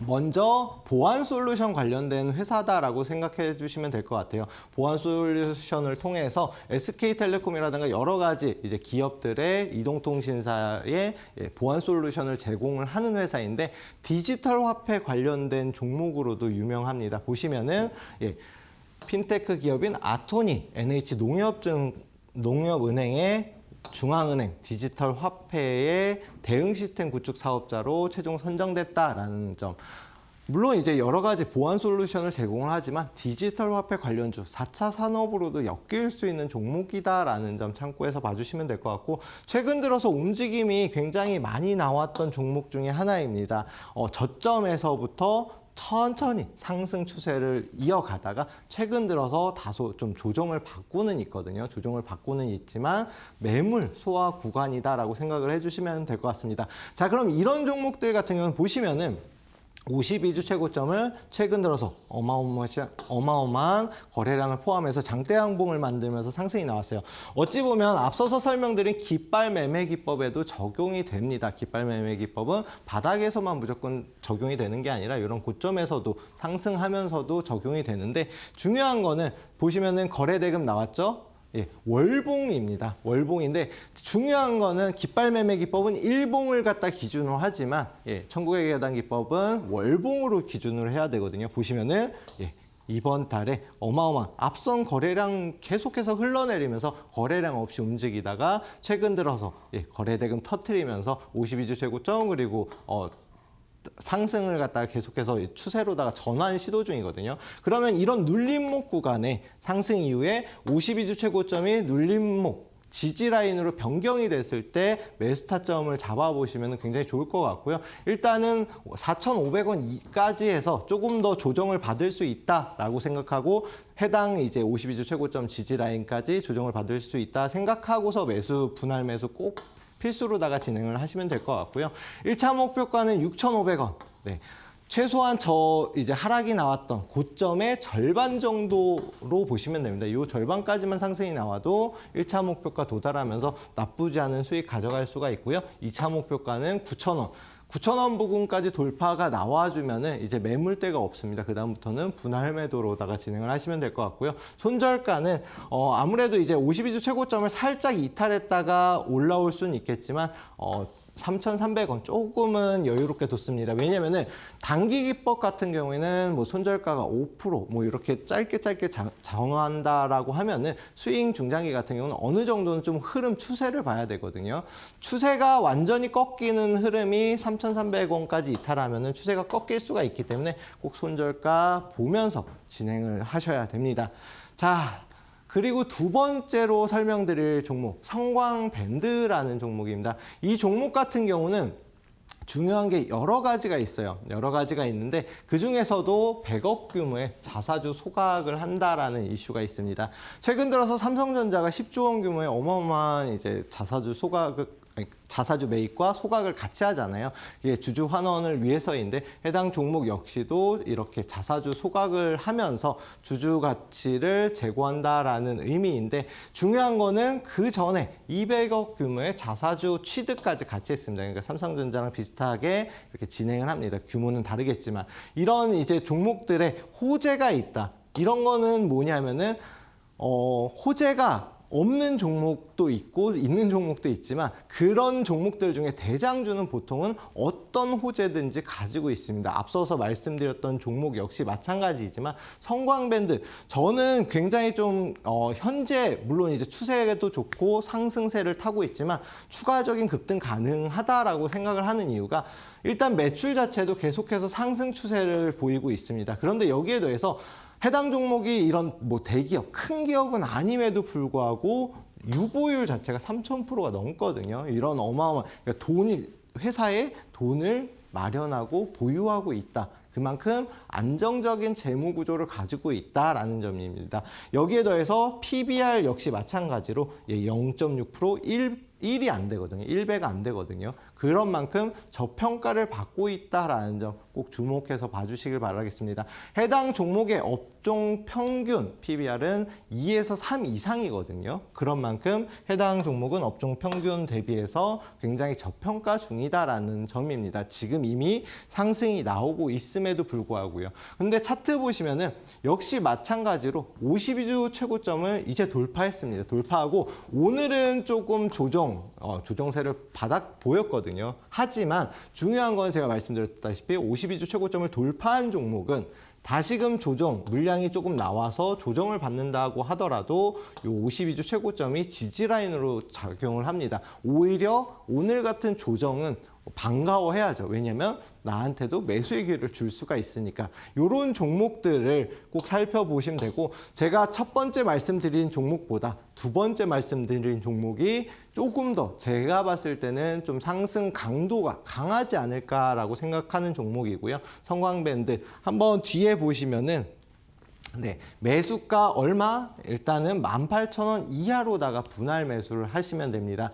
먼저 보안 솔루션 관련된 회사다라고 생각해 주시면 될 것 같아요. 보안 솔루션을 통해서 SK텔레콤이라든가 여러 가지 이제 기업들의 이동통신사에 보안 솔루션을 제공을 하는 회사인데 디지털 화폐 관련된 종목으로도 유명합니다. 보시면은 핀테크 기업인 아톤이 NH농협은행의 중앙은행 디지털 화폐의 대응 시스템 구축 사업자로 최종 선정됐다라는 점. 물론 이제 여러 가지 보안 솔루션을 제공을 하지만 디지털 화폐 관련주 4차 산업으로도 엮일 수 있는 종목이다라는 점 참고해서 봐주시면 될 것 같고 최근 들어서 움직임이 굉장히 많이 나왔던 종목 중에 하나입니다. 저점에서부터 천천히 상승 추세를 이어가다가 최근 들어서 다소 좀 조정을 받고는 있거든요. 조정을 받고는 있지만 매물 소화 구간이다라고 생각을 해주시면 될 것 같습니다. 자, 그럼 이런 종목들 같은 경우는 보시면은 52주 최고점을 최근 들어서 어마어마한 거래량을 포함해서 장대 양봉을 만들면서 상승이 나왔어요. 어찌 보면 앞서서 설명드린 깃발 매매 기법에도 적용이 됩니다. 깃발 매매 기법은 바닥에서만 무조건 적용이 되는 게 아니라 이런 고점에서도 상승하면서도 적용이 되는데 중요한 거는 보시면은 거래 대금 나왔죠? 월봉입니다. 월봉인데 중요한 거는 깃발 매매 기법은 일봉을 갖다 기준으로 하지만 천국의 계단 기법은 월봉으로 기준으로 해야 되거든요. 보시면은 이번 달에 어마어마한 앞선 거래량 계속해서 흘러내리면서 거래량 없이 움직이다가 최근 들어서 거래 대금 터트리면서 52주 최고점 그리고 상승을 갖다가 계속해서 추세로다가 전환 시도 중이거든요. 그러면 이런 눌림목 구간에 상승 이후에 52주 최고점이 눌림목 지지 라인으로 변경이 됐을 때 매수 타점을 잡아보시면 굉장히 좋을 것 같고요. 일단은 4,500원까지 해서 조금 더 조정을 받을 수 있다라고 생각하고 해당 이제 52주 최고점 지지 라인까지 조정을 받을 수 있다 생각하고서 매수 분할 매수 꼭 필수로다가 진행을 하시면 될 것 같고요. 1차 목표가는 6,500원. 네. 최소한 이제 하락이 나왔던 고점의 절반 정도로 보시면 됩니다. 이 절반까지만 상승이 나와도 1차 목표가 도달하면서 나쁘지 않은 수익 가져갈 수가 있고요. 2차 목표가는 9,000원. 9,000원 부근까지 돌파가 나와주면은 이제 매물대가 없습니다. 그다음부터는 분할 매도로다가 진행을 하시면 될 것 같고요. 손절가는 아무래도 이제 52주 최고점을 살짝 이탈했다가 올라올 수는 있겠지만 3,300원 조금은 여유롭게 뒀습니다. 왜냐면은 단기 기법 같은 경우에는 뭐 손절가가 5% 뭐 이렇게 짧게 정한다라고 하면은 스윙 중장기 같은 경우는 어느 정도는 좀 흐름 추세를 봐야 되거든요. 추세가 완전히 꺾이는 흐름이 3,300원까지 이탈하면은 추세가 꺾일 수가 있기 때문에 꼭 손절가 보면서 진행을 하셔야 됩니다. 자, 그리고 두 번째로 설명드릴 종목, 성광밴드라는 종목입니다. 이 종목 같은 경우는 중요한 게 여러 가지가 있어요. 여러 가지가 있는데 그중에서도 100억 규모의 자사주 소각을 한다라는 이슈가 있습니다. 최근 들어서 삼성전자가 10조 원 규모의 어마어마한 이제 자사주 매입과 소각을 같이 하잖아요. 이게 주주 환원을 위해서인데 해당 종목 역시도 이렇게 자사주 소각을 하면서 주주 가치를 제고한다라는 의미인데 중요한 거는 그 전에 200억 규모의 자사주 취득까지 같이 했습니다. 그러니까 삼성전자랑 비슷하게 이렇게 진행을 합니다. 규모는 다르겠지만 이런 이제 종목들의 호재가 있다. 이런 거는 뭐냐면은 호재가 없는 종목도 있고 있는 종목도 있지만 그런 종목들 중에 대장주는 보통은 어떤 호재든지 가지고 있습니다. 앞서서 말씀드렸던 종목 역시 마찬가지이지만 성광밴드 저는 굉장히 좀 현재 물론 이제 추세도 좋고 상승세를 타고 있지만 추가적인 급등 가능하다라고 생각을 하는 이유가 일단 매출 자체도 계속해서 상승 추세를 보이고 있습니다. 그런데 여기에 더해서 해당 종목이 이런 뭐 대기업, 큰 기업은 아님에도 불구하고 유보율 자체가 3,000%가 넘거든요. 이런 어마어마한 그러니까 회사에 돈을 마련하고 보유하고 있다. 그만큼 안정적인 재무 구조를 가지고 있다라는 점입니다. 여기에 더해서 PBR 역시 마찬가지로 0.6% 1이 안 되거든요. 1배가 안 되거든요. 그런 만큼 저평가를 받고 있다라는 점 꼭 주목해서 봐주시길 바라겠습니다. 해당 종목의 업종 평균 PBR은 2에서 3 이상이거든요. 그런 만큼 해당 종목은 업종 평균 대비해서 굉장히 저평가 중이다라는 점입니다. 지금 이미 상승이 나오고 있음에도 불구하고요. 근데 차트 보시면은 역시 마찬가지로 52주 최고점을 이제 돌파했습니다. 돌파하고 오늘은 조금 조정세를 바닥 보였거든요. 하지만 중요한 건 제가 말씀드렸다시피 52주 최고점을 돌파한 종목은 다시금 물량이 조금 나와서 조정을 받는다고 하더라도 이 52주 최고점이 지지라인으로 작용을 합니다. 오히려 오늘 같은 조정은 반가워해야죠. 왜냐하면 나한테도 매수의 기회를 줄 수가 있으니까 이런 종목들을 꼭 살펴보시면 되고 제가 첫 번째 말씀드린 종목보다 두 번째 말씀드린 종목이 조금 더 제가 봤을 때는 좀 상승 강도가 강하지 않을까라고 생각하는 종목이고요. 성광밴드 한번 뒤에 보시면은 네, 매수가 얼마? 일단은 18,000원 이하로다가 분할 매수를 하시면 됩니다.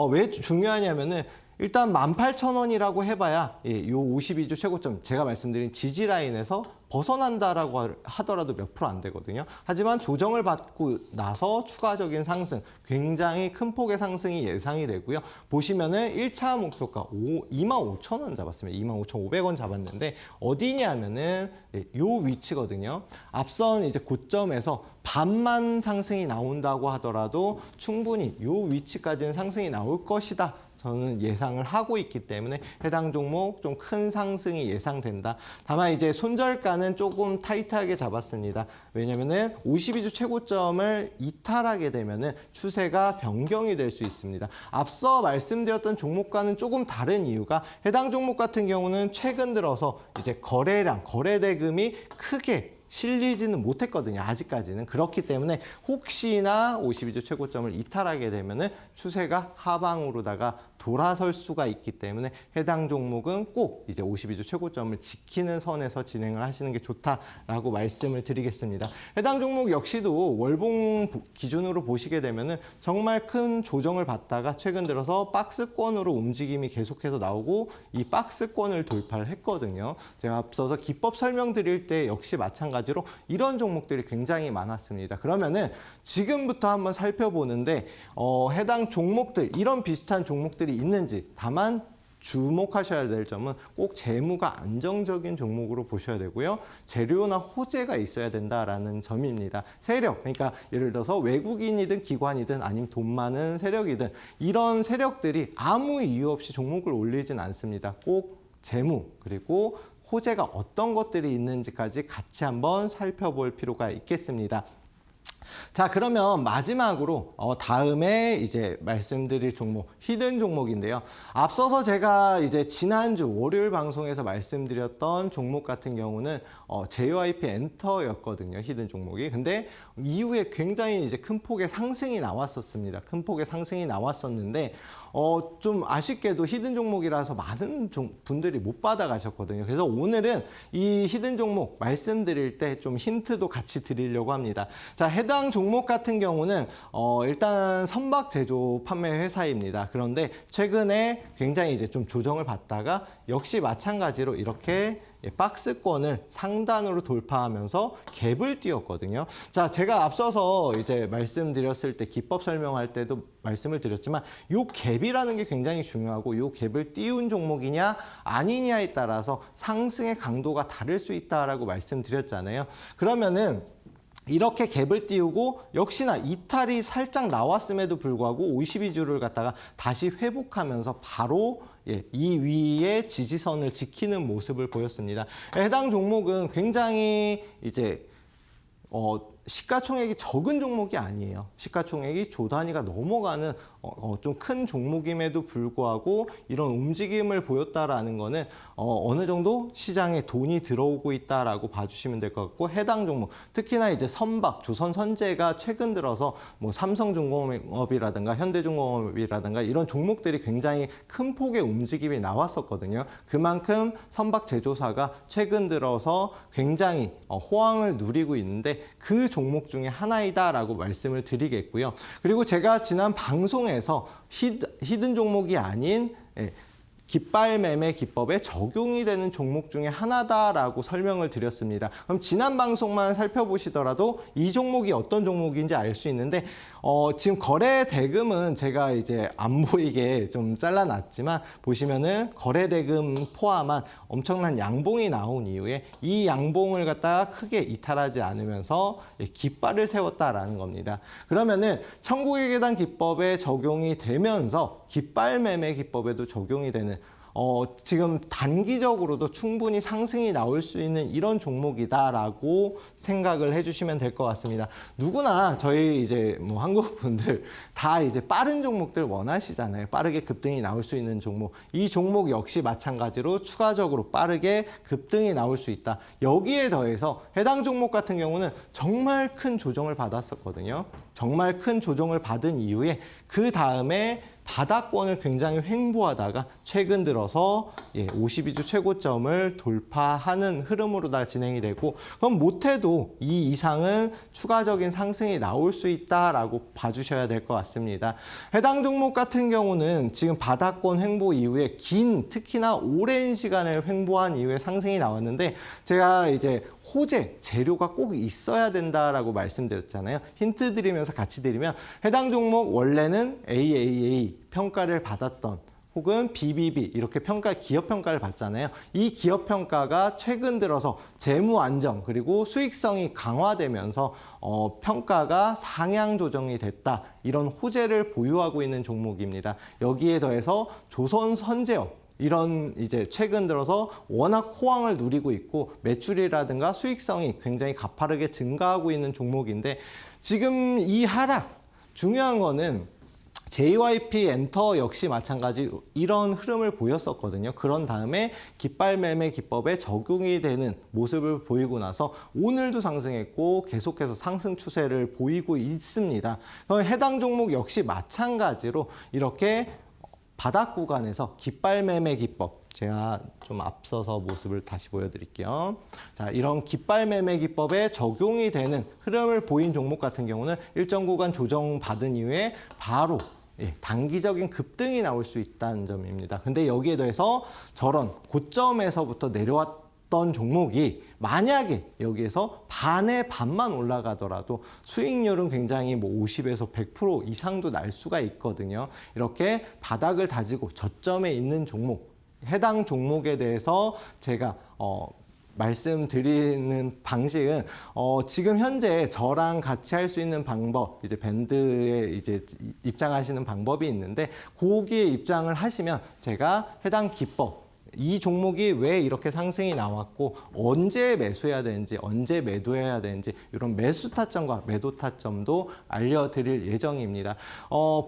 왜 중요하냐면은 일단 18,000원이라고 해봐야 이 52주 최고점 제가 말씀드린 지지 라인에서 벗어난다라고 하더라도 몇 프로 안 되거든요. 하지만 조정을 받고 나서 추가적인 상승, 굉장히 큰 폭의 상승이 예상이 되고요. 보시면은 1차 목표가 25,000원 잡았습니다. 25,500원 잡았는데 어디냐면은 요 위치거든요. 앞선 이제 고점에서 반만 상승이 나온다고 하더라도 충분히 요 위치까지는 상승이 나올 것이다. 저는 예상을 하고 있기 때문에 해당 종목 좀 큰 상승이 예상된다. 다만 이제 손절가는 조금 타이트하게 잡았습니다. 왜냐면은 52주 최고점을 이탈하게 되면은 추세가 변경이 될 수 있습니다. 앞서 말씀드렸던 종목과는 조금 다른 이유가 해당 종목 같은 경우는 최근 들어서 이제 거래량, 거래 대금이 크게 실리지는 못했거든요. 아직까지는. 그렇기 때문에 혹시나 52주 최고점을 이탈하게 되면은 추세가 하방으로다가 돌아설 수가 있기 때문에 해당 종목은 꼭 이제 52주 최고점을 지키는 선에서 진행을 하시는 게 좋다라고 말씀을 드리겠습니다. 해당 종목 역시도 월봉 기준으로 보시게 되면은 정말 큰 조정을 받다가 최근 들어서 박스권으로 움직임이 계속해서 나오고 이 박스권을 돌파를 했거든요. 제가 앞서서 기법 설명드릴 때 역시 마찬가지로 이런 종목들이 굉장히 많았습니다. 그러면은 지금부터 한번 살펴보는데 해당 종목들, 이런 비슷한 종목들이 있는지, 다만 주목하셔야 될 점은 꼭 재무가 안정적인 종목으로 보셔야 되고요. 재료나 호재가 있어야 된다라는 점입니다. 세력, 그러니까 예를 들어서 외국인이든 기관이든 아니면 돈 많은 세력이든 이런 세력들이 아무 이유 없이 종목을 올리진 않습니다. 꼭 재무 그리고 호재가 어떤 것들이 있는지까지 같이 한번 살펴볼 필요가 있겠습니다. 자, 그러면 마지막으로 다음에 이제 말씀드릴 종목, 히든 종목인데요. 앞서서 제가 이제 지난주 월요일 방송에서 말씀드렸던 종목 같은 경우는 JYP 엔터였거든요. 히든 종목이. 근데 이후에 굉장히 이제 큰 폭의 상승이 나왔었습니다. 큰 폭의 상승이 나왔었는데 좀 아쉽게도 히든 종목이라서 많은 분들이 못 받아가셨거든요. 그래서 오늘은 이 히든 종목 말씀드릴 때 좀 힌트도 같이 드리려고 합니다. 자, 해당 종목 같은 경우는 일단 선박 제조 판매 회사입니다. 그런데 최근에 굉장히 이제 좀 조정을 받다가 역시 마찬가지로 이렇게 박스권을 상단으로 돌파하면서 갭을 띄웠거든요. 자, 제가 앞서서 이제 말씀드렸을 때 기법 설명할 때도 말씀을 드렸지만 이 갭이라는 게 굉장히 중요하고 이 갭을 띄운 종목이냐 아니냐에 따라서 상승의 강도가 다를 수 있다라고 말씀드렸잖아요. 그러면은 이렇게 갭을 띄우고 역시나 이탈이 살짝 나왔음에도 불구하고 52주를 갖다가 다시 회복하면서 바로 이 위에 지지선을 지키는 모습을 보였습니다. 해당 종목은 굉장히 이제 시가총액이 적은 종목이 아니에요. 시가총액이 조 단위가 넘어가는 좀 큰 종목임에도 불구하고 이런 움직임을 보였다라는 거는 어느 정도 시장에 돈이 들어오고 있다라고 봐주시면 될 것 같고, 해당 종목 특히나 이제 선박, 조선선제가 최근 들어서 뭐 삼성중공업이라든가 현대중공업이라든가 이런 종목들이 굉장히 큰 폭의 움직임이 나왔었거든요. 그만큼 선박 제조사가 최근 들어서 굉장히 호황을 누리고 있는데 그 종목 중에 하나이다라고 말씀을 드리겠고요. 그리고 제가 지난 방송에서 히든 종목이 아닌 깃발 매매 기법에 적용이 되는 종목 중에 하나다라고 설명을 드렸습니다. 그럼 지난 방송만 살펴보시더라도 이 종목이 어떤 종목인지 알 수 있는데 지금 거래 대금은 제가 이제 안 보이게 좀 잘라놨지만 보시면은 거래 대금 포함한 엄청난 양봉이 나온 이후에 이 양봉을 갖다가 크게 이탈하지 않으면서 깃발을 세웠다라는 겁니다. 그러면은 천국의 계단 기법에 적용이 되면서 깃발 매매 기법에도 적용이 되는 지금 단기적으로도 충분히 상승이 나올 수 있는 이런 종목이다라고 생각을 해주시면 될 것 같습니다. 누구나 저희 이제 뭐 한국 분들 다 이제 빠른 종목들 원하시잖아요. 빠르게 급등이 나올 수 있는 종목. 이 종목 역시 마찬가지로 추가적으로 빠르게 급등이 나올 수 있다. 여기에 더해서 해당 종목 같은 경우는 정말 큰 조정을 받았었거든요. 정말 큰 조정을 받은 이후에 그 다음에 바닥권을 굉장히 횡보하다가 최근 들어서 52주 최고점을 돌파하는 흐름으로 다 진행이 되고, 그럼 못해도 이 이상은 추가적인 상승이 나올 수 있다라고 봐주셔야 될 것 같습니다. 해당 종목 같은 경우는 지금 바닥권 횡보 이후에 긴, 특히나 오랜 시간을 횡보한 이후에 상승이 나왔는데, 제가 이제 호재, 재료가 꼭 있어야 된다라고 말씀드렸잖아요. 힌트 드리면서 같이 드리면 해당 종목 원래는 AAA 평가를 받았던 혹은 BBB 이렇게 기업 평가를 받잖아요. 이 기업 평가가 최근 들어서 재무 안정 그리고 수익성이 강화되면서 평가가 상향 조정이 됐다. 이런 호재를 보유하고 있는 종목입니다. 여기에 더해서 조선선제업 이런 이제 최근 들어서 워낙 호황을 누리고 있고 매출이라든가 수익성이 굉장히 가파르게 증가하고 있는 종목인데 지금 이 하락 중요한 거는 JYP 엔터 역시 마찬가지 이런 흐름을 보였었거든요. 그런 다음에 깃발 매매 기법에 적용이 되는 모습을 보이고 나서 오늘도 상승했고 계속해서 상승 추세를 보이고 있습니다. 해당 종목 역시 마찬가지로 이렇게 바닥 구간에서 깃발 매매 기법, 제가 좀 앞서서 모습을 다시 보여드릴게요. 자, 이런 깃발 매매 기법에 적용이 되는 흐름을 보인 종목 같은 경우는 일정 구간 조정받은 이후에 바로 단기적인 급등이 나올 수 있다는 점입니다. 근데 여기에 더해서 저런 고점에서부터 내려왔던 종목이 만약에 여기에서 반의 반만 올라가더라도 수익률은 굉장히 50에서 100% 이상도 날 수가 있거든요. 이렇게 바닥을 다지고 저점에 있는 종목, 해당 종목에 대해서 제가 말씀드리는 방식은 지금 현재 저랑 같이 할 수 있는 방법, 이제 밴드에 이제 입장하시는 방법이 있는데 거기에 입장을 하시면 제가 해당 기법 이 종목이 왜 이렇게 상승이 나왔고 언제 매수해야 되는지 언제 매도해야 되는지 이런 매수 타점과 매도 타점도 알려드릴 예정입니다.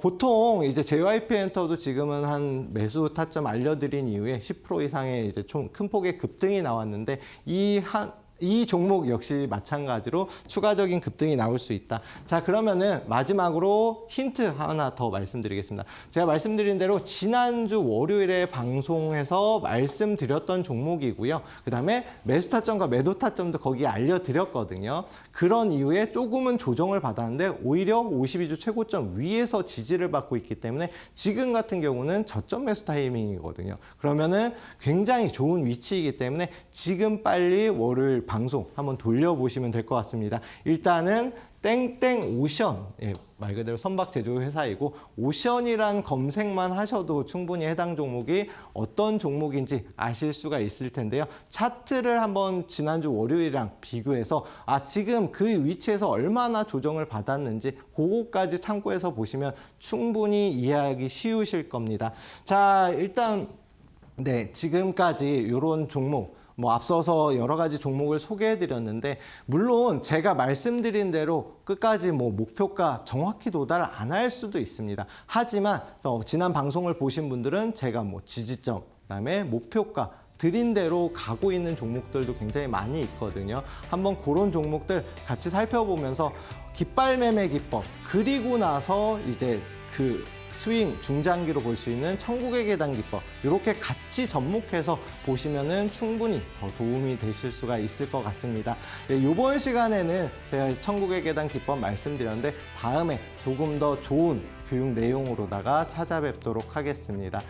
보통 이제 JYP 엔터도 지금은 한 매수 타점 알려드린 이후에 10% 이상의 이제 좀 큰 폭의 급등이 나왔는데 이 종목 역시 마찬가지로 추가적인 급등이 나올 수 있다. 자, 그러면은 마지막으로 힌트 하나 더 말씀드리겠습니다. 제가 말씀드린 대로 지난주 월요일에 방송에서 말씀드렸던 종목이고요. 그 다음에 매수 타점과 매도 타점도 거기에 알려드렸거든요. 그런 이후에 조금은 조정을 받았는데 오히려 52주 최고점 위에서 지지를 받고 있기 때문에 지금 같은 경우는 저점 매수 타이밍이거든요. 그러면은 굉장히 좋은 위치이기 때문에 지금 빨리 월요일 방송 한번 돌려보시면 될 것 같습니다. 일단은 땡땡 오션, 말 그대로 선박 제조 회사이고 오션이란 검색만 하셔도 충분히 해당 종목이 어떤 종목인지 아실 수가 있을 텐데요. 차트를 한번 지난주 월요일이랑 비교해서 지금 그 위치에서 얼마나 조정을 받았는지 그거까지 참고해서 보시면 충분히 이해하기 쉬우실 겁니다. 자, 일단 지금까지 이런 종목 앞서서 여러 가지 종목을 소개해 드렸는데 물론 제가 말씀드린 대로 끝까지 목표가 정확히 도달 안 할 수도 있습니다. 하지만 지난 방송을 보신 분들은 제가 지지점, 그다음에 목표가 드린 대로 가고 있는 종목들도 굉장히 많이 있거든요. 한번 그런 종목들 같이 살펴보면서 깃발 매매 기법 그리고 나서 이제 그 스윙 중장기로 볼 수 있는 천국의 계단 기법 이렇게 같이 접목해서 보시면은 충분히 더 도움이 되실 수가 있을 것 같습니다. 이번 시간에는 제가 천국의 계단 기법 말씀드렸는데 다음에 조금 더 좋은 교육 내용으로다가 찾아뵙도록 하겠습니다.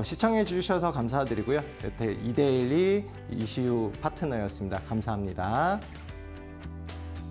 시청해 주셔서 감사드리고요. 여태 이데일리 이슈 파트너였습니다. 감사합니다.